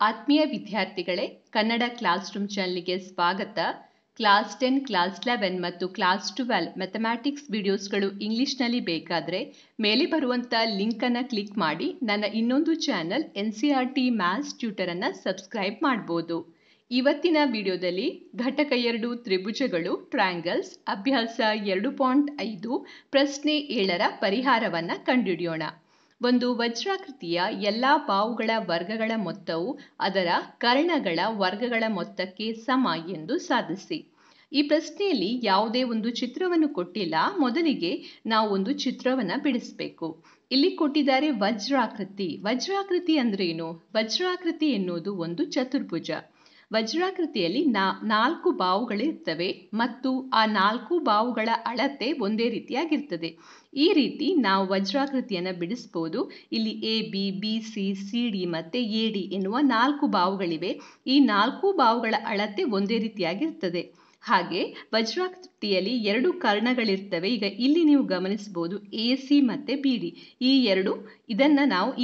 ಆತ್ಮೀಯ ವಿದ್ಯಾರ್ಥಿಗಳೇ, Kannada class room ಚಾನಲ್ಗೆ ಸ್ವಾಗತ. ಕ್ಲಾಸ್ 10, ಕ್ಲಾಸ್ 11 ಮತ್ತು ಕ್ಲಾಸ್ 12 ಮ್ಯಾಥಮ್ಯಾಟಿಕ್ಸ್ ವಿಡಿಯೋಸ್ಗಳು ಇಂಗ್ಲಿಷ್ನಲ್ಲಿ ಬೇಕಾದರೆ ಮೇಲೆ ಬರುವಂಥ ಲಿಂಕನ್ನು ಕ್ಲಿಕ್ ಮಾಡಿ ನನ್ನ ಇನ್ನೊಂದು ಚಾನಲ್ NCERT ಮ್ಯಾಥ್ಸ್ ಟ್ಯೂಟರನ್ನು ಸಬ್ಸ್ಕ್ರೈಬ್ ಮಾಡ್ಬೋದು. ಇವತ್ತಿನ ವಿಡಿಯೋದಲ್ಲಿ ಘಟಕ 2 ತ್ರಿಭುಜಗಳು ಟ್ರಯಾಂಗಲ್ಸ್ ಅಭ್ಯಾಸ 2.5 ಪ್ರಶ್ನೆ 7ರ ಪರಿಹಾರವನ್ನು ಕಂಡುಹಿಡಿಯೋಣ. ಒಂದು ವಜ್ರಾಕೃತಿಯ ಎಲ್ಲ ಬಾಹುಗಳ ವರ್ಗಗಳ ಮೊತ್ತವು ಅದರ ಕರ್ಣಗಳ ವರ್ಗಗಳ ಮೊತ್ತಕ್ಕೆ ಸಮ ಎಂದು ಸಾಧಿಸಿ. ಈ ಪ್ರಶ್ನೆಯಲ್ಲಿ ಯಾವುದೇ ಒಂದು ಚಿತ್ರವನ್ನು ಕೊಟ್ಟಿಲ್ಲ. ಮೊದಲಿಗೆ ನಾವು ಒಂದು ಚಿತ್ರವನ್ನು ಬಿಡಿಸಬೇಕು. ಇಲ್ಲಿ ಕೊಟ್ಟಿದ್ದಾರೆ ವಜ್ರಾಕೃತಿ. ವಜ್ರಾಕೃತಿ ಅಂದ್ರೆ ಏನು? ವಜ್ರಾಕೃತಿ ಎನ್ನುವುದು ಒಂದು ಚತುರ್ಭುಜ. ವಜ್ರಾಕೃತಿಯಲ್ಲಿ 4 ಬಾಹುಗಳಿರ್ತವೆ ಮತ್ತು ಆ 4 ಬಾಹುಗಳ ಅಳತೆ ಒಂದೇ ರೀತಿಯಾಗಿರ್ತದೆ. ಈ ರೀತಿ ನಾವು ವಜ್ರಾಕೃತಿಯನ್ನು ಬಿಡಿಸ್ಬೋದು. ಇಲ್ಲಿ AB, BC, CD ಮತ್ತು AD ಎನ್ನುವ 4 ಬಾಹುಗಳಿವೆ. ಈ 4 ಬಾಹುಗಳ ಅಳತೆ ಒಂದೇ ರೀತಿಯಾಗಿರ್ತದೆ. ಹಾಗೆ ವಜ್ರಾಕೃತಿಯಲ್ಲಿ 2 ಕರ್ಣಗಳಿರ್ತವೆ. ಈಗ ಇಲ್ಲಿ ನೀವು ಗಮನಿಸಬಹುದು AC ಮತ್ತು BD. ಈ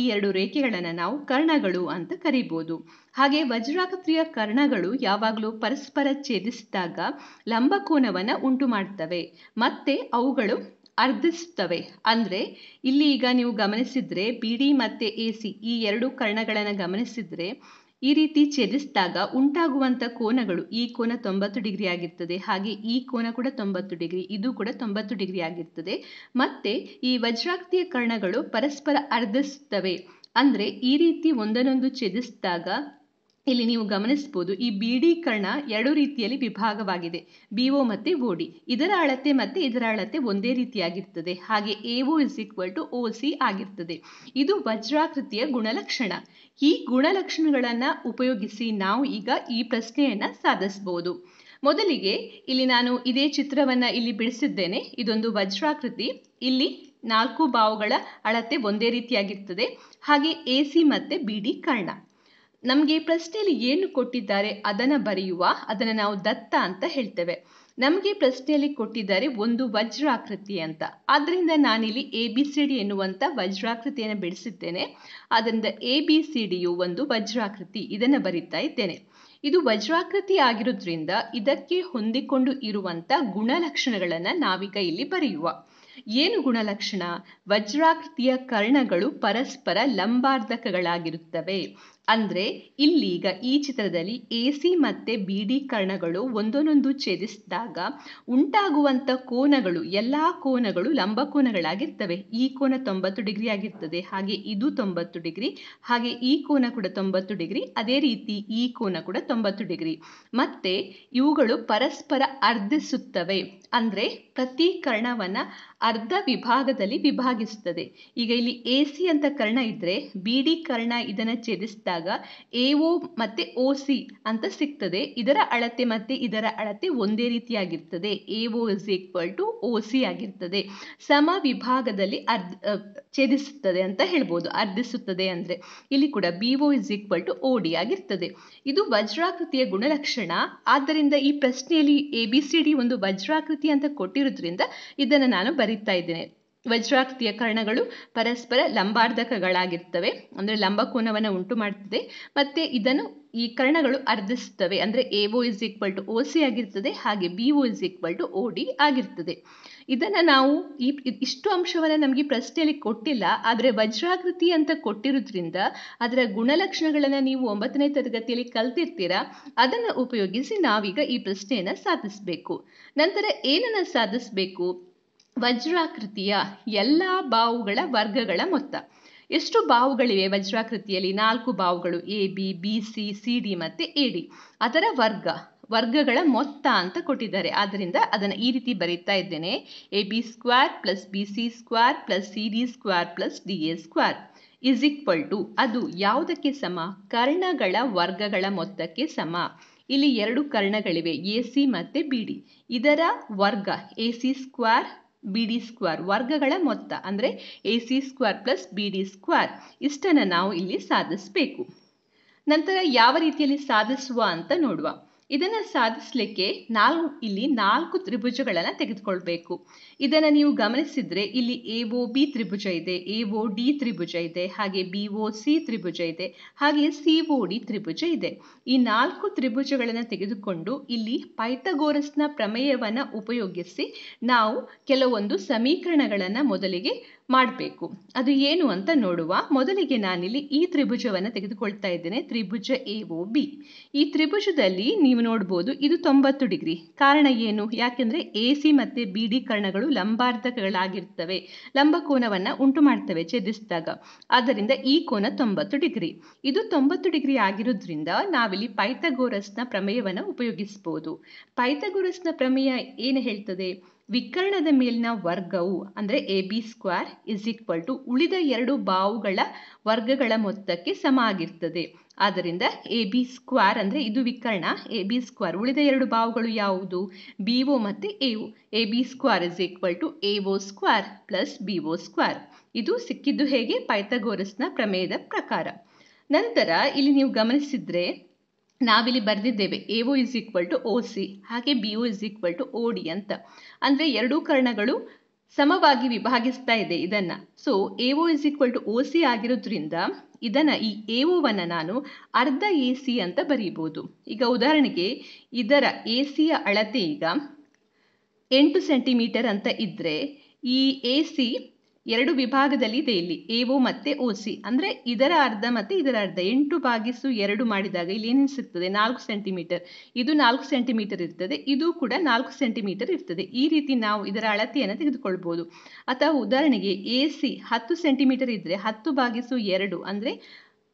ಎರಡು ರೇಖೆಗಳನ್ನು ನಾವು ಕರ್ಣಗಳು ಅಂತ ಕರಿಬಹುದು. ಹಾಗೆ ವಜ್ರಾಕೃತಿಯ ಕರ್ಣಗಳು ಯಾವಾಗಲೂ ಪರಸ್ಪರ ಛೇದಿಸಿದಾಗ ಲಂಬಕೋನವನ್ನು ಉಂಟು ಮಾಡ್ತವೆ ಮತ್ತೆ ಅವುಗಳು ಅರ್ಧಿಸುತ್ತವೆ. ಅಂದ್ರೆ ಇಲ್ಲಿ ಈಗ ನೀವು ಗಮನಿಸಿದ್ರೆ BD ಮತ್ತು AC ಈ 2 ಕರ್ಣಗಳನ್ನು ಗಮನಿಸಿದ್ರೆ ಈ ರೀತಿ ಛೇದಿಸಿದಾಗ ಉಂಟಾಗುವಂಥ ಕೋನಗಳು, ಈ ಕೋನ 90 ಡಿಗ್ರಿ ಆಗಿರ್ತದೆ, ಹಾಗೆ ಈ ಕೋನ ಕೂಡ 90 ಡಿಗ್ರಿ, ಇದು ಕೂಡ 90 ಡಿಗ್ರಿ ಆಗಿರ್ತದೆ. ಮತ್ತೆ ಈ ವಜ್ರಾಕೃತಿಯ ಕರ್ಣಗಳು ಪರಸ್ಪರ ಅರ್ಧಿಸುತ್ತವೆ. ಅಂದ್ರೆ ಈ ರೀತಿ ಒಂದನ್ನೊಂದು ಛೇದಿಸಿದಾಗ ಇಲ್ಲಿ ನೀವು ಗಮನಿಸಬಹುದು ಈ BD ಕರ್ಣ 2 ರೀತಿಯಲ್ಲಿ ವಿಭಾಗವಾಗಿದೆ, BO ಮತ್ತು OD. ಇದರ ಅಳತೆ ಮತ್ತೆ ಇದರ ಅಳತೆ ಒಂದೇ ರೀತಿಯಾಗಿರ್ತದೆ. ಹಾಗೆ AO = OC ಆಗಿರ್ತದೆ. ಇದು ವಜ್ರಾಕೃತಿಯ ಗುಣಲಕ್ಷಣ. ಈ ಗುಣಲಕ್ಷಣಗಳನ್ನು ಉಪಯೋಗಿಸಿ ನಾವು ಈಗ ಈ ಪ್ರಶ್ನೆಯನ್ನ ಸಾಧಿಸಬಹುದು. ಮೊದಲಿಗೆ ಇಲ್ಲಿ ನಾನು ಇದೇ ಚಿತ್ರವನ್ನ ಇಲ್ಲಿ ಬಿಡಿಸಿದ್ದೇನೆ. ಇದೊಂದು ವಜ್ರಾಕೃತಿ. ಇಲ್ಲಿ 4 ಬಾಹುಗಳ ಅಳತೆ ಒಂದೇ ರೀತಿಯಾಗಿರ್ತದೆ. ಹಾಗೆ AC ಮತ್ತು BD ಕರ್ಣ. ನಮಗೆ ಪ್ರಶ್ನೆಯಲ್ಲಿ ಏನು ಕೊಟ್ಟಿದ್ದಾರೆ ಅದನ್ನು ಬರೆಯುವ, ಅದನ್ನು ನಾವು ದತ್ತ ಅಂತ ಹೇಳ್ತೇವೆ. ನಮಗೆ ಪ್ರಶ್ನೆಯಲ್ಲಿ ಕೊಟ್ಟಿದ್ದಾರೆ ಒಂದು ವಜ್ರಾಕೃತಿ ಅಂತ. ಆದ್ದರಿಂದ ನಾನಿಲ್ಲಿ ABCD ಎನ್ನುವಂಥ ವಜ್ರಾಕೃತಿಯನ್ನು ಬಿಡಿಸಿದ್ದೇನೆ. ಅದರಿಂದ ABCDಯು ಒಂದು ವಜ್ರಾಕೃತಿ, ಇದನ್ನು ಬರಿತಾ ಇದ್ದೇನೆ. ಇದು ವಜ್ರಾಕೃತಿ ಆಗಿರೋದ್ರಿಂದ ಇದಕ್ಕೆ ಹೊಂದಿಕೊಂಡು ಇರುವಂಥ ಗುಣಲಕ್ಷಣಗಳನ್ನು ನಾವೀಗ ಇಲ್ಲಿ ಬರೆಯುವ. ಏನು ಗುಣಲಕ್ಷಣ? ವಜ್ರಾಕೃತಿಯ ಕರ್ಣಗಳು ಪರಸ್ಪರ ಲಂಬಾರ್ಧಕಗಳಾಗಿರುತ್ತವೆ. ಅಂದ್ರೆ ಇಲ್ಲೀಗ ಈ ಚಿತ್ರದಲ್ಲಿ AC ಮತ್ತು BD ಕರ್ಣಗಳು ಒಂದನ್ನೊಂದು ಛೇದಿಸಿದಾಗ ಉಂಟಾಗುವಂಥ ಕೋನಗಳು, ಎಲ್ಲಾ ಕೋನಗಳು ಲಂಬಕೋನಗಳಾಗಿರ್ತವೆ. ಈ ಕೋನ 90 ಡಿಗ್ರಿ ಆಗಿರ್ತದೆ, ಹಾಗೆ ಇದು 90 ಡಿಗ್ರಿ, ಹಾಗೆ ಈ ಕೋನ ಕೂಡ 90 ಡಿಗ್ರಿ, ಅದೇ ರೀತಿ ಈ ಕೋನ ಕೂಡ 90 ಡಿಗ್ರಿ. ಮತ್ತೆ ಇವುಗಳು ಪರಸ್ಪರ ಅರ್ಧಿಸುತ್ತವೆ. ಅಂದ್ರೆ ಪ್ರತಿ ಕರ್ಣವನ್ನ ಅರ್ಧ ವಿಭಾಗದಲ್ಲಿ ವಿಭಾಗಿಸುತ್ತದೆ. ಈಗ ಇಲ್ಲಿ AC ಅಂತ ಕರ್ಣ ಇದ್ರೆ BD ಕರ್ಣ ಇದನ್ನ ಛೇದಿಸಿದಾಗ AO ಮತ್ತೆ OC ಅಂತ ಸಿಗ್ತದೆ. ಇದರ ಅಳತೆ ಮತ್ತೆ ಇದರ ಅಳತೆ ಒಂದೇ ರೀತಿಯಾಗಿರ್ತದೆ. AO = OC ಆಗಿರ್ತದೆ. ಸಮ ವಿಭಾಗದಲ್ಲಿ ಛೇದಿಸುತ್ತದೆ ಅಂತ ಹೇಳ್ಬೋದು. ಅರ್ಧಿಸುತ್ತದೆ ಅಂದ್ರೆ ಇಲ್ಲಿ ಕೂಡ BO = OD ಆಗಿರ್ತದೆ. ಇದು ವಜ್ರಾಕೃತಿಯ ಗುಣಲಕ್ಷಣ. ಆದ್ದರಿಂದ ಈ ಪ್ರಶ್ನೆಯಲ್ಲಿ ABCD ಒಂದು ವಜ್ರಾಕೃತಿ ಅಂತ ಕೊಟ್ಟಿರೋದ್ರಿಂದ ಇದನ್ನು ನಾನು ಬರಿತಾ ಇದ್ದೇನೆ. ವಜ್ರಾಕೃತಿಯ ಕರ್ಣಗಳು ಪರಸ್ಪರ ಲಂಬಾರ್ಧಕಗಳಾಗಿರ್ತವೆ, ಅಂದ್ರೆ ಲಂಬಕೋನವನ್ನು ಉಂಟು ಮಾಡ್ತದೆ. ಮತ್ತೆ ಈ ಕರ್ಣಗಳು ಅರ್ಧಿಸುತ್ತವೆ. ಅಂದ್ರೆ AO = OC ಆಗಿರ್ತದೆ, ಹಾಗೆ BO = OD ಆಗಿರ್ತದೆ. ಇದನ್ನ ನಾವು ಇಷ್ಟು ಅಂಶವನ್ನ ನಮಗೆ ಪ್ರಶ್ನೆಯಲ್ಲಿ ಕೊಟ್ಟಿಲ್ಲ, ಆದ್ರೆ ವಜ್ರಾಕೃತಿ ಅಂತ ಕೊಟ್ಟಿರೋದ್ರಿಂದ ಅದರ ಗುಣಲಕ್ಷಣಗಳನ್ನ ನೀವು 9ನೇ ತರಗತಿಯಲ್ಲಿ ಕಲ್ತಿರ್ತೀರಾ. ಅದನ್ನ ಉಪಯೋಗಿಸಿ ನಾವೀಗ ಈ ಪ್ರಶ್ನೆಯನ್ನ ಸಾಧಿಸಬೇಕು. ನಂತರ ಏನನ್ನ ಸಾಧಿಸಬೇಕು? ವಜ್ರಾಕೃತಿಯ ಎಲ್ಲಾ ಬಾಹುಗಳ ವರ್ಗಗಳ ಮೊತ್ತ. ಎಷ್ಟು ಬಾಹುಗಳಿವೆ ವಜ್ರಾಕೃತಿಯಲ್ಲಿ? 4 ಬಾಹುಗಳು, AB, BC, CD ಮತ್ತು AD. ಅದರ ವರ್ಗಗಳ ಮೊತ್ತ ಅಂತ ಕೊಟ್ಟಿದ್ದಾರೆ. ಆದ್ದರಿಂದ ಅದನ್ನು ಈ ರೀತಿ ಬರೀತಾ ಇದ್ದೇನೆ. AB² + BC² + CD² + DA² ಅದು ಯಾವುದಕ್ಕೆ ಸಮ? ಕರ್ಣಗಳ ವರ್ಗಗಳ ಮೊತ್ತಕ್ಕೆ ಸಮ. ಇಲ್ಲಿ 2 ಕರ್ಣಗಳಿವೆ, AC ಮತ್ತು BD. ಇದರ ವರ್ಗ AC² BD² ವರ್ಗಗಳ ಮೊತ್ತ ಅಂದ್ರೆ AC² + BD². ಇಷ್ಟನ್ನು ನಾವು ಇಲ್ಲಿ ಸಾಧಿಸಬೇಕು. ನಂತರ ಯಾವ ರೀತಿಯಲ್ಲಿ ಸಾಧಿಸುವ ಅಂತ ನೋಡುವ. ಇದನ್ನು ಸಾಧಿಸಲಿಕ್ಕೆ ಇಲ್ಲಿ 4 ತ್ರಿಭುಜಗಳನ್ನು ತೆಗೆದುಕೊಳ್ಬೇಕು. ಇದನ್ನು ನೀವು ಗಮನಿಸಿದ್ರೆ ಇಲ್ಲಿ AOB ತ್ರಿಭುಜ ಇದೆ, AOD ತ್ರಿಭುಜ ಇದೆ, ಹಾಗೆ BOC ತ್ರಿಭುಜ ಇದೆ, ಹಾಗೆ COD ತ್ರಿಭುಜ ಇದೆ. ಈ 4 ತ್ರಿಭುಜಗಳನ್ನು ತೆಗೆದುಕೊಂಡು ಇಲ್ಲಿ ಪೈಥಾಗೋರಸ್ನ ಪ್ರಮೇಯವನ್ನು ಉಪಯೋಗಿಸಿ ನಾವು ಕೆಲವೊಂದು ಸಮೀಕರಣಗಳನ್ನು ಮೊದಲಿಗೆ ಮಾಡಬೇಕು. ಅದು ಏನು ಅಂತ ನೋಡುವ. ಮೊದಲಿಗೆ ನಾನಿಲ್ಲಿ ಈ ತ್ರಿಭುಜವನ್ನು ತೆಗೆದುಕೊಳ್ತಾ ಇದ್ದೇನೆ, ತ್ರಿಭುಜ AOB. ಈ ತ್ರಿಭುಜದಲ್ಲಿ ನೀವು ನೋಡ್ಬೋದು ಇದು 90 ಡಿಗ್ರಿ. ಕಾರಣ ಏನು? ಯಾಕೆಂದ್ರೆ AC ಮತ್ತೆ BD ಕರ್ಣಗಳು ಲಂಬಾರ್ಧಕಗಳಾಗಿರ್ತವೆ, ಲಂಬಕೋನವನ್ನು ಉಂಟು ಮಾಡ್ತವೆ ಛೇದಿಸಿದಾಗ. ಆದ್ದರಿಂದ ಈ ಕೋನ 90 ಡಿಗ್ರಿ. ಇದು 90 ಡಿಗ್ರಿ ಆಗಿರೋದ್ರಿಂದ ನಾವಿಲ್ಲಿ ಪೈಥಾಗೋರಸ್ನ ಪ್ರಮೇಯವನ್ನು ಉಪಯೋಗಿಸಬಹುದು. ಪೈಥಾಗೋರಸ್ನ ಪ್ರಮೇಯ ಏನು ಹೇಳ್ತದೆ? ವಿಕರ್ಣದ ಮೇಲಿನ ವರ್ಗವು ಅಂದರೆ AB² ಉಳಿದ 2 ಬಾಹುಗಳ ವರ್ಗಗಳ ಮೊತ್ತಕ್ಕೆ ಸಮ ಆಗಿರ್ತದೆ. ಆದ್ದರಿಂದ AB² ಅಂದರೆ ಇದು ವಿಕರ್ಣ, AB² ಉಳಿದ 2 ಬಾಹುಗಳು ಯಾವುದು? BO ಮತ್ತು AO. AB² AO² plus BO². ಇದು ಸಿಕ್ಕಿದ್ದು ಹೇಗೆ? ಪೈಥಾಗೋರಸ್ನ ಪ್ರಮೇಯದ ಪ್ರಕಾರ. ನಂತರ ಇಲ್ಲಿ ನೀವು ಗಮನಿಸಿದ್ರೆ ನಾವಿಲ್ಲಿ ಬರೆದಿದ್ದೇವೆ AO OC ಹಾಗೆ BO OD ಅಂತ. ಅಂದರೆ 2 ಕರ್ಣಗಳು ಸಮವಾಗಿ ವಿಭಾಗಿಸ್ತಾ ಇದೆ ಇದನ್ನ. ಸೊ AO OC ಆಗಿರೋದ್ರಿಂದ ಇದನ್ನ ಈ AOವನ್ನು ನಾನು ಅರ್ಧ AC ಅಂತ ಬರೀಬಹುದು. ಈಗ ಉದಾಹರಣೆಗೆ ಇದರ ACಯ ಅಳತೆ ಈಗ 8 ಸೆಂಟಿಮೀಟರ್ ಅಂತ ಇದ್ರೆ ಈ AC 2 ವಿಭಾಗದಲ್ಲಿ ಇದೆ ಇಲ್ಲಿ AO ಮತ್ತೆ OC. ಅಂದರೆ ಇದರ ಅರ್ಧ ಮತ್ತೆ ಇದರ ಅರ್ಧ 8/2 ಮಾಡಿದಾಗ ಇಲ್ಲಿ ಏನೇನು ಸಿಗ್ತದೆ? 4 ಸೆಂಟಿಮೀಟರ್. ಇದು 4 ಸೆಂಟಿಮೀಟರ್ ಇರ್ತದೆ, ಇದು ಕೂಡ 4 ಸೆಂಟಿಮೀಟರ್ ಇರ್ತದೆ. ಈ ರೀತಿ ನಾವು ಇದರ ಅಳತೆಯನ್ನು ತೆಗೆದುಕೊಳ್ಬಹುದು. ಅಥವಾ ಉದಾಹರಣೆಗೆ AC 10 ಸೆಂಟಿಮೀಟರ್ ಇದ್ರೆ 10/2 ಅಂದರೆ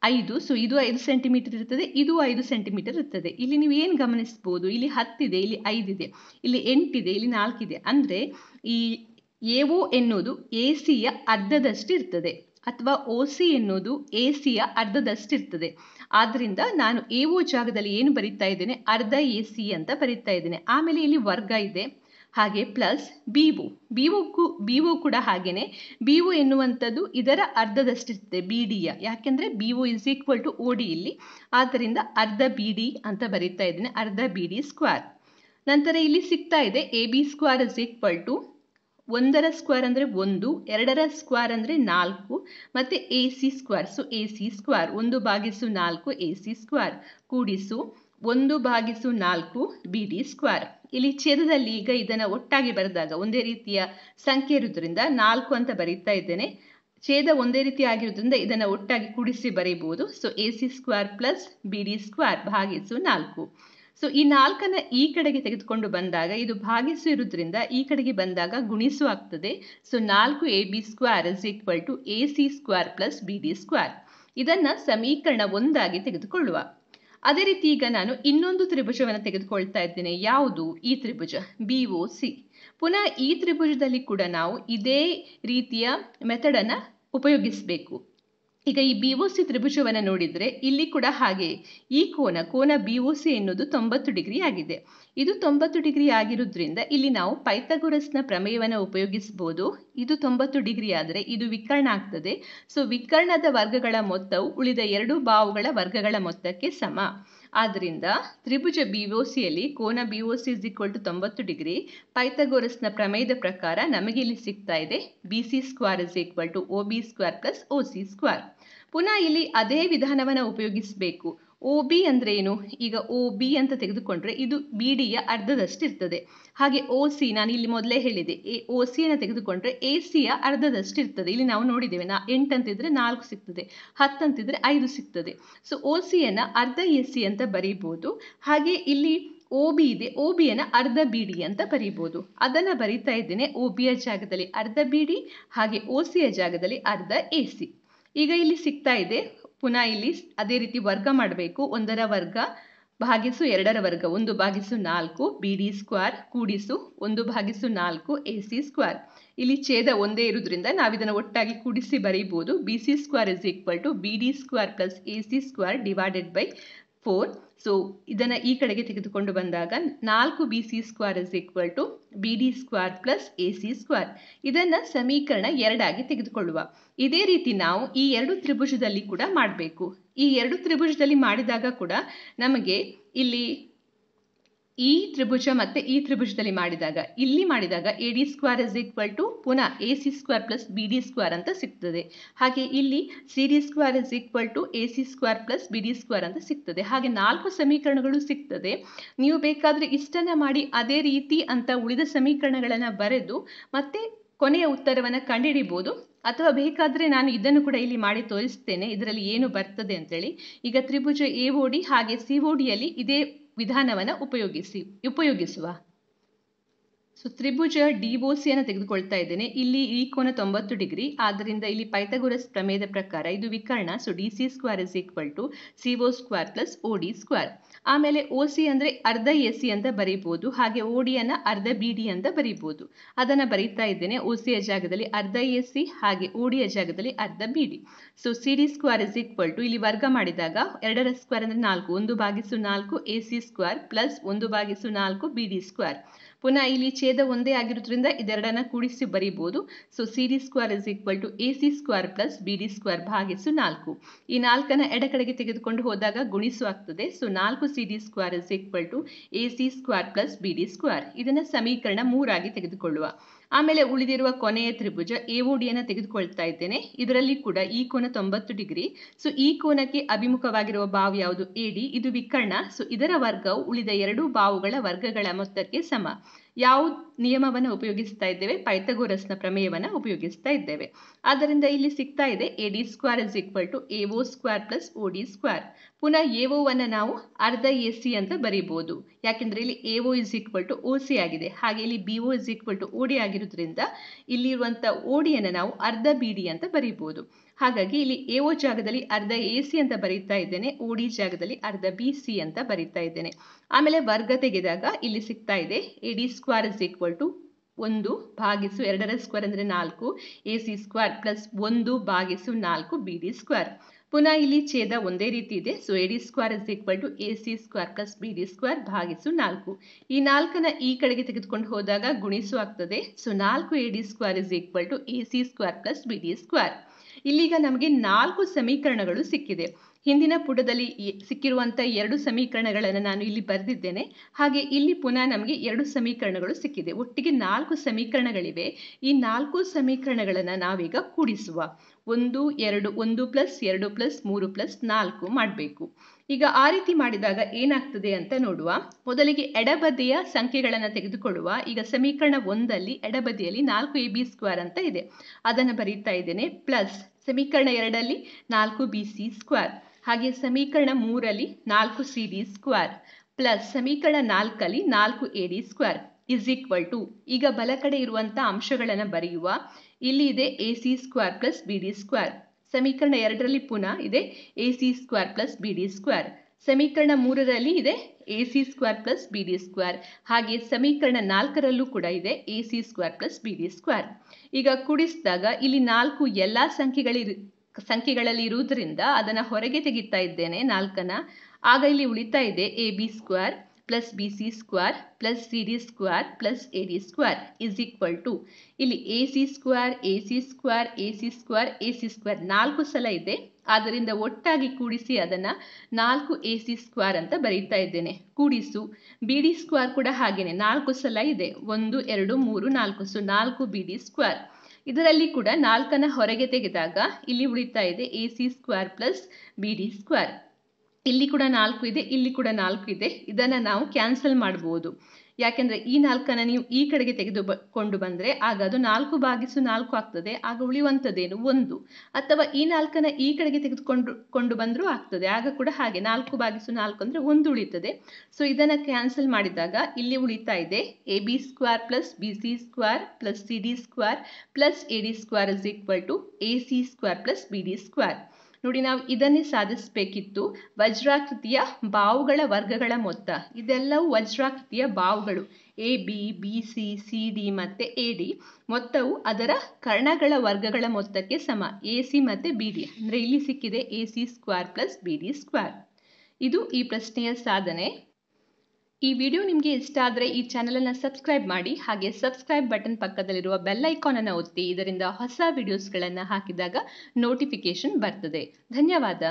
5. ಸೊ ಇದು 5 ಸೆಂಟಿಮೀಟರ್ ಇರ್ತದೆ, ಇದು 5 ಸೆಂಟಿಮೀಟರ್ ಇರ್ತದೆ. ಇಲ್ಲಿ ನೀವು ಏನು ಗಮನಿಸಬಹುದು? ಇಲ್ಲಿ 10 ಇದೆ, ಇಲ್ಲಿ 5 ಇದೆ, ಇಲ್ಲಿ 8 ಇದೆ, ಇಲ್ಲಿ 4 ಇದೆ. ಅಂದರೆ ಈ AO ಎನ್ನುವುದು ACಯ ಅರ್ಧದಷ್ಟು ಇರ್ತದೆ, ಅಥವಾ OC ಎನ್ನುವುದು ACಯ ಅರ್ಧದಷ್ಟು ಇರ್ತದೆ. ಆದ್ರಿಂದ ನಾನು AO ಜಾಗದಲ್ಲಿ ಏನು ಬರೀತಾ ಇದ್ದೇನೆ? ಅರ್ಧ AC ಅಂತ ಬರೀತಾ ಇದ್ದೇನೆ. ಆಮೇಲೆ ಇಲ್ಲಿ ವರ್ಗ ಇದೆ, ಹಾಗೆ ಪ್ಲಸ್ BO ಕೂಡ ಹಾಗೇನೆ. BO ಎನ್ನುವಂಥದ್ದು ಇದರ ಅರ್ಧದಷ್ಟು ಇರ್ತದೆ BDಯ. ಯಾಕೆಂದ್ರೆ BO OD ಇಲ್ಲಿ, ಆದ್ದರಿಂದ ಅರ್ಧ BD ಅಂತ ಬರೀತಾ ಇದ್ದೇನೆ, ಅರ್ಧ BD². ನಂತರ ಇಲ್ಲಿ ಸಿಗ್ತಾ ಇದೆ AB² 1ರ ಸ್ಕ್ವೇರ್ ಅಂದರೆ 1, 2ರ ಸ್ಕ್ವೇರ್ ಅಂದರೆ 4 ಮತ್ತು AC². ಸೊ AC² 1/4 AC² ಕೂಡಿಸು 1/4 BD². ಇಲ್ಲಿ ಛೇದದಲ್ಲಿ ಈಗ ಇದನ್ನು ಒಟ್ಟಾಗಿ ಬರೆದಾಗ ಒಂದೇ ರೀತಿಯ ಸಂಖ್ಯೆ ಇರುವುದರಿಂದ 4 ಅಂತ ಬರೀತಾ ಇದ್ದೇನೆ. ಛೇದ ಒಂದೇ ರೀತಿ ಆಗಿರೋದ್ರಿಂದ ಇದನ್ನು ಒಟ್ಟಾಗಿ ಕೂಡಿಸಿ ಬರೀಬಹುದು. So AC² plus BD² / 4. So ಈ 4ನ್ನ ಈ ಕಡೆಗೆ ತೆಗೆದುಕೊಂಡು ಬಂದಾಗ ಇದು ಭಾಗಿಸು ಇರುವುದರಿಂದ ಈ ಕಡೆಗೆ ಬಂದಾಗ ಗುಣಿಸು ಆಗ್ತದೆ. So 4AB² AC² plus BD². ಇದನ್ನ ಸಮೀಕರಣ 1 ಆಗಿ ತೆಗೆದುಕೊಳ್ಳುವ. ಅದೇ ರೀತಿ ಈಗ ನಾನು ಇನ್ನೊಂದು ತ್ರಿಭುಜವನ್ನು ತೆಗೆದುಕೊಳ್ತಾ ಇದ್ದೇನೆ. ಯಾವುದು? ಈ ತ್ರಿಭುಜ BOC. ಪುನಃ ಈ ತ್ರಿಭುಜದಲ್ಲಿ ಕೂಡ ನಾವು ಇದೇ ರೀತಿಯ ಮೆಥಡನ್ನು ಉಪಯೋಗಿಸಬೇಕು. ಈಗ ಈ BOC ತ್ರಿಭುಜವನ್ನು ನೋಡಿದರೆ ಇಲ್ಲಿ ಕೂಡ ಹಾಗೆ ಈ ಕೋನ BOC ಎನ್ನುವುದು 90 ಡಿಗ್ರಿ ಆಗಿದೆ. ಇದು 90 ಡಿಗ್ರಿ ಆಗಿರೋದ್ರಿಂದ ಇಲ್ಲಿ ನಾವು ಪೈಥಾಗೋರಸ್ನ ಪ್ರಮೇಯವನ್ನು ಉಪಯೋಗಿಸಬಹುದು. ಇದು 90 ಡಿಗ್ರಿ ಆದರೆ ಇದು ವಿಕರ್ಣ ಆಗ್ತದೆ. ಸೊ ವಿಕರ್ಣದ ವರ್ಗಗಳ ಮೊತ್ತವು ಉಳಿದ 2 ಬಾಹುಗಳ ವರ್ಗಗಳ ಮೊತ್ತಕ್ಕೆ ಸಮ. ಆದ್ದರಿಂದ ತ್ರಿಭುಜ BOCಯಲ್ಲಿ ಕೋನ BOC 90 ಡಿಗ್ರಿ. ಪೈಥಾಗೋರಸ್ನ ಪ್ರಮೇಯದ ಪ್ರಕಾರ ನಮಗೆ ಇಲ್ಲಿ ಸಿಗ್ತಾ ಇದೆ BC² OB² ಪ್ಲಸ್ OC². ಪುನಃ ಇಲ್ಲಿ ಅದೇ ವಿಧಾನವನ್ನು ಉಪಯೋಗಿಸಬೇಕು. OB ಅಂದ್ರೆ ಏನು? ಈಗ OB ಅಂತ ತೆಗೆದುಕೊಂಡ್ರೆ ಇದು BDಯ ಅರ್ಧದಷ್ಟು ಇರ್ತದೆ. ಹಾಗೆ OC ನಾನು ಇಲ್ಲಿ ಮೊದಲೇ ಹೇಳಿದೆ, OCಯನ್ನು ತೆಗೆದುಕೊಂಡ್ರೆ ACಯ ಅರ್ಧದಷ್ಟು ಇರ್ತದೆ. ಇಲ್ಲಿ ನಾವು ನೋಡಿದ್ದೇವೆ 8 ಅಂತಿದ್ರೆ 4 ಸಿಗ್ತದೆ, 10 ಅಂತಿದ್ರೆ 5 ಸಿಗ್ತದೆ. ಸೊ OCಯನ್ನು ಅರ್ಧ AC ಅಂತ ಬರೀಬಹುದು. ಹಾಗೆ ಇಲ್ಲಿ OB ಇದೆ, OBಯನ್ನು ಅರ್ಧ BD ಅಂತ ಬರೀಬಹುದು. ಅದನ್ನು ಬರೀತಾ ಇದ್ದೇನೆ. OBಯ ಜಾಗದಲ್ಲಿ ಅರ್ಧ BD, ಹಾಗೆ OCಯ ಜಾಗದಲ್ಲಿ ಅರ್ಧ AC. ಈಗ ಇಲ್ಲಿ ಸಿಗ್ತಾ ಇದೆ. ಪುನಃ ಇಲ್ಲಿ ಅದೇ ರೀತಿ ವರ್ಗ ಮಾಡಬೇಕು. 1ರ ವರ್ಗ ಭಾಗಿಸು 2ರ ವರ್ಗ 1/4 BD² ಕೂಡಿಸು 1/4 AC². ಇಲ್ಲಿ ಛೇದ ಒಂದೇ ಇರುವುದರಿಂದ ನಾವಿದನ್ನು ಒಟ್ಟಾಗಿ ಕೂಡಿಸಿ ಬರೀಬಹುದು. BC² BD² plus AC² divided by 4. So ಇದನ್ನ ಈ ಕಡೆಗೆ ತೆಗೆದುಕೊಂಡು ಬಂದಾಗ 4 BC² BD² ಪ್ಲಸ್ AC². ಇದನ್ನ ಸಮೀಕರಣ 2 ಆಗಿ ತೆಗೆದುಕೊಳ್ಳುವ. ಇದೇ ರೀತಿ ನಾವು ಈ 2 ತ್ರಿಭುಜದಲ್ಲಿ ಕೂಡ ಮಾಡಬೇಕು. ಈ 2 ತ್ರಿಭುಜದಲ್ಲಿ ಮಾಡಿದಾಗ ಕೂಡ ನಮಗೆ ಇಲ್ಲಿ ಈ ತ್ರಿಭುಜ ಮತ್ತೆ ಈ ತ್ರಿಭುಜದಲ್ಲಿ ಮಾಡಿದಾಗ ಇಲ್ಲಿ ಮಾಡಿದಾಗ AD square is equal to ಪುನಃ AC square plus BD square ಅಂತ ಸಿಗ್ತದೆ. ಹಾಗೆ ಇಲ್ಲಿ CD square is equal to AC square plus BD square ಅಂತ ಸಿಗ್ತದೆ. ಹಾಗೆ 4 ಸಮೀಕರಣಗಳು ಸಿಗ್ತದೆ. ನೀವು ಬೇಕಾದರೆ ಇಷ್ಟನ್ನ ಮಾಡಿ ಅದೇ ರೀತಿ ಅಂತ ಉಳಿದ ಸಮೀಕರಣಗಳನ್ನು ಬರೆದು ಮತ್ತೆ ಕೊನೆಯ ಉತ್ತರವನ್ನು ಕಂಡುಹಿಡಿಬಹುದು. ಅಥವಾ ಬೇಕಾದರೆ ನಾನು ಇದನ್ನು ಕೂಡ ಇಲ್ಲಿ ಮಾಡಿ ತೋರಿಸ್ತೇನೆ ಇದರಲ್ಲಿ ಏನು ಬರ್ತದೆ ಅಂತೇಳಿ. ಈಗ ತ್ರಿಭುಜ AOD ಹಾಗೆ CODಯಲ್ಲಿ ಇದೇ ವಿಧಾನವನ್ನು ಉಪಯೋಗಿಸುವ. ಸೊ ತ್ರಿಭುಜ DOC ಅನ್ನು ತೆಗೆದುಕೊಳ್ತಾ ಇದ್ದೇನೆ. ಇಲ್ಲಿ ಈ ಕೋನ 90 ಡಿಗ್ರಿ, ಆದ್ದರಿಂದ ಇಲ್ಲಿ ಪೈಥಾಗೋರಸ್ ಪ್ರಮೇಯದ ಪ್ರಕಾರ ಇದು ವಿಕರ್ಣ. So DC square is equal to CO square plus OD square. ಆಮೇಲೆ OC ಅಂದರೆ ಅರ್ಧ AC ಅಂತ ಬರೀಬಹುದು, ಹಾಗೆ OD ಅನ್ನು ಅರ್ಧ BD ಅಂತ ಬರೀಬಹುದು. ಅದನ್ನು ಬರೀತಾ ಇದ್ದೇನೆ. OCಯ ಜಾಗದಲ್ಲಿ ಅರ್ಧ AC ಹಾಗೆ ODಯ ಜಾಗದಲ್ಲಿ ಅರ್ಧ BD. So CD square is equal to ಇಲ್ಲಿ ವರ್ಗ ಮಾಡಿದಾಗ 2ರ ಸ್ಕ್ವೇರ್ ಅಂದರೆ 4, 1/4 AC square plus 1/4 BD square. ಪುನಃ ಇಲ್ಲಿ ಛೇದ ಒಂದೇ ಆಗಿರೋದ್ರಿಂದ ಇದೆರಡನ್ನ ಕೂಡಿಸಿ ಬರೀಬಹುದು. So CD square is equal to AC square plus BD square ಭಾಗಿಸು 4. ಈ 4ನ್ನ ಎಡಗಡೆಗೆ ತೆಗೆದುಕೊಂಡು ಹೋದಾಗ ಗುಣಿಸು ಆಗ್ತದೆ. So 4 CD square is equal to AC square plus BD square. ಇದನ್ನು ಸಮೀಕರಣ 3 ಆಗಿ ತೆಗೆದುಕೊಳ್ಳುವ. ಆಮೇಲೆ ಉಳಿದಿರುವ ಕೊನೆಯ ತ್ರಿಭುಜ AOD ಅನ್ನು ತೆಗೆದುಕೊಳ್ತಾ ಇದ್ದೇನೆ. ಇದರಲ್ಲಿ ಕೂಡ ಈ ಕೋನ 90 ಡಿಗ್ರಿ. ಸೊ ಈ ಕೋನಕ್ಕೆ ಅಭಿಮುಖವಾಗಿರುವ ಬಾವು ಯಾವುದು? AD. ಇದು ವಿಕರ್ಣ. ಸೊ ಇದರ ವರ್ಗವು ಉಳಿದ 2 ಬಾವುಗಳ ವರ್ಗಗಳ ಮೊತ್ತಕ್ಕೆ ಸಮ. ಯಾವ ನಿಯಮವನ್ನು ಉಪಯೋಗಿಸ್ತಾ ಇದ್ದೇವೆ? ಪೈಥಾಗೋರಸ್ನ ಪ್ರಮೇಯವನ್ನು ಉಪಯೋಗಿಸ್ತಾ ಇದ್ದೇವೆ. ಆದ್ದರಿಂದ ಇಲ್ಲಿ ಸಿಗ್ತಾ ಇದೆ AD square is equal to AO square plus OD square. ಪುನಃ AOವನ್ನು ನಾವು ಅರ್ಧ AC ಅಂತ ಬರೀಬಹುದು. ಯಾಕೆಂದ್ರೆ ಇಲ್ಲಿ AO is equal to OC ಆಗಿದೆ. ಹಾಗೆ ಇಲ್ಲಿ BO is equal to OD ಆಗಿರೋದ್ರಿಂದ ಇಲ್ಲಿರುವಂಥ ODಯನ್ನು ನಾವು ಅರ್ಧ BD ಅಂತ ಬರೀಬಹುದು. ಹಾಗಾಗಿ ಇಲ್ಲಿ AO ಜಾಗದಲ್ಲಿ ಅರ್ಧ AC ಅಂತ ಬರೀತಾ ಇದ್ದೇನೆ, OD ಜಾಗದಲ್ಲಿ ಅರ್ಧ BC ಅಂತ ಬರೀತಾ ಇದ್ದೇನೆ. ಆಮೇಲೆ ವರ್ಗ ತೆಗೆದಾಗ ಇಲ್ಲಿ ಸಿಗ್ತಾ ಇದೆ AD square is equal to 1/2ರ ಸ್ಕ್ವೇರ್ ಅಂದರೆ 4 AC square plus 1/4 BD square. ಪುನಃ ಇಲ್ಲಿ ಛೇದ ಒಂದೇ ರೀತಿ ಇದೆ. So AD square is equal to AC square plus BD square ಭಾಗಿಸು 4. ಈ 4ನ್ನ ಈ ಕಡೆಗೆ ತೆಗೆದುಕೊಂಡು ಹೋದಾಗ ಗುಣಿಸು ಆಗ್ತದೆ. So 4 AD square is equal to AC square plus BD square. ಇಲ್ಲಿಗ ನಮಗೆ 4 ಸಮೀಕರಣಗಳು ಸಿಕ್ಕಿದೆ. ಹಿಂದಿನ ಪುಟದಲ್ಲಿ ಸಿಕ್ಕಿರುವಂಥ 2 ಸಮೀಕರಣಗಳನ್ನು ನಾನು ಇಲ್ಲಿ ಬರೆದಿದ್ದೇನೆ. ಹಾಗೆ ಇಲ್ಲಿ ಪುನಃ ನಮಗೆ 2 ಸಮೀಕರಣಗಳು ಸಿಕ್ಕಿದೆ. ಒಟ್ಟಿಗೆ 4 ಸಮೀಕರಣಗಳಿವೆ. ಈ 4 ಸಮೀಕರಣಗಳನ್ನು ನಾವೀಗ ಕೂಡಿಸುವ. 1 2 1 ಪ್ಲಸ್ 2 ಪ್ಲಸ್ 3 ಪ್ಲಸ್ 4 ಮಾಡಬೇಕು. ಈಗ ಆ ರೀತಿ ಮಾಡಿದಾಗ ಏನಾಗ್ತದೆ ಅಂತ ನೋಡುವ. ಮೊದಲಿಗೆ ಎಡಬದಿಯ ಸಂಖ್ಯೆಗಳನ್ನು ತೆಗೆದುಕೊಳ್ಳುವ. ಈಗ ಸಮೀಕರಣ 1ರಲ್ಲಿ ಎಡಬದಿಯಲ್ಲಿ 4AB ಸ್ಕ್ವೇರ್ ಅಂತ ಇದೆ, ಅದನ್ನು ಬರೀತಾ ಇದ್ದೇನೆ. ಪ್ಲಸ್ ಸಮೀಕರಣ 2ರಲ್ಲಿ 4BC ಸ್ಕ್ವೇರ್, ಹಾಗೆ ಸಮೀಕರಣ 3ರಲ್ಲಿ 4CD ಸ್ಕ್ವೇರ್, ಪ್ಲಸ್ ಸಮೀಕರಣ 4ರಲ್ಲಿ 4AD square is equal to, ಈಗ ಬಲ ಕಡೆ ಇರುವಂಥ ಅಂಶಗಳನ್ನು ಬರೆಯುವ. ಇಲ್ಲಿ ಇದೆ AC square plus BD square. ಸಮೀಕರಣ 2ರಲ್ಲಿ ಪುನಃ ಇದೆ AC square plus BD square. ಸಮೀಕರಣ 3ರಲ್ಲಿ ಇದೆ AC square plus BD square. ಹಾಗೆ ಸಮೀಕರಣ 4ರಲ್ಲೂ ಕೂಡ ಇದೆ AC square plus BD square. ಈಗ ಕೂಡಿಸಿದಾಗ ಇಲ್ಲಿ 4 ಎಲ್ಲ ಸಂಖ್ಯೆಗಳಲ್ಲಿ ಇರುವುದರಿಂದ ಅದನ್ನು ಹೊರಗೆ ತೆಗಿತಾ ಇದ್ದೇನೆ 4ನ್ನ. ಆಗ ಇಲ್ಲಿ ಉಳಿತಾ ಇದೆ AB square plus BC square plus CD square plus AD square is equal to, ಇಲ್ಲಿ AC square AC square AC square AC square 4 ಸಲ ಇದೆ. ಆದ್ದರಿಂದ ಒಟ್ಟಾಗಿ ಕೂಡಿಸಿ ಅದನ್ನು 4AC ಸ್ಕ್ವೇರ್ ಅಂತ ಬರೀತಾ ಇದ್ದೇನೆ. ಕೂಡಿಸು BD ಸ್ಕ್ವೇರ್ ಕೂಡ ಹಾಗೇನೆ 4 ಸಲ ಇದೆ, 1 2 3 4. So 4BD square. ಇದರಲ್ಲಿ ಕೂಡ 4ನ್ನ ಹೊರಗೆ ತೆಗೆದಾಗ ಇಲ್ಲಿ ಉಳಿತಾ ಇದೆ AC square plus BD square. ಇಲ್ಲಿ ಕೂಡ 4 ಇದೆ, ಇಲ್ಲಿ ಕೂಡ 4 ಇದೆ. ಇದನ್ನು ನಾವು ಕ್ಯಾನ್ಸಲ್ ಮಾಡಬಹುದು. ಯಾಕೆಂದರೆ ಈ 4ನ್ನು ನೀವು ಈ ಕಡೆಗೆ ತೆಗೆದುಕೊಂಡು ಬಂದರೆ ಆಗ ಅದು 4/4 ಆಗ್ತದೆ. ಆಗ ಉಳಿಯುವಂಥದ್ದೇನು 1. ಅಥವಾ ಈ 4ನ್ನು ಈ ಕಡೆಗೆ ತೆಗೆದುಕೊಂಡು ಬಂದರೂ ಆಗ್ತದೆ. ಆಗ ಕೂಡ ಹಾಗೆ 4/4 ಅಂದರೆ 1 ಉಳಿತದೆ. ಸೊ ಇದನ್ನು ಕ್ಯಾನ್ಸಲ್ ಮಾಡಿದಾಗ ಇಲ್ಲಿ ಉಳಿತಾ ಇದೆ AB square plus BC square plus CD square plus AD square is equal to AC square plus BD square. ನೋಡಿ, ನಾವು ಇದನ್ನೇ ಸಾಧಿಸಬೇಕಿತ್ತು. ವಜ್ರಾಕೃತಿಯ ಬಾವುಗಳ ವರ್ಗಗಳ ಮೊತ್ತ, ಇದೆಲ್ಲವೂ ವಜ್ರಾಕೃತಿಯ ಬಾವುಗಳು AB BC CD ಮತ್ತು AD ಮೊತ್ತವು ಅದರ ಕರ್ಣಗಳ ವರ್ಗಗಳ ಮೊತ್ತಕ್ಕೆ ಸಮ. AC ಮತ್ತು BD ಅಂದರೆ ಇಲ್ಲಿ ಸಿಕ್ಕಿದೆ AC square plus BD square. ಇದು ಈ ಪ್ರಶ್ನೆಯ ಸಾಧನೆ. ಈ ವಿಡಿಯೋ ನಿಮಗೆ ಇಷ್ಟ ಆದರೆ ಈ ಚಾನಲನ್ನು ಸಬ್ಸ್ಕ್ರೈಬ್ ಮಾಡಿ, ಹಾಗೆ ಸಬ್ಸ್ಕ್ರೈಬ್ ಬಟನ್ ಪಕ್ಕದಲ್ಲಿರುವ ಬೆಲ್ ಐಕಾನನ್ನು ಒತ್ತಿ. ಇದರಿಂದ ಹೊಸ ವಿಡಿಯೋಸ್ಗಳನ್ನು ಹಾಕಿದಾಗ ನೋಟಿಫಿಕೇಶನ್ ಬರ್ತದೆ. ಧನ್ಯವಾದ.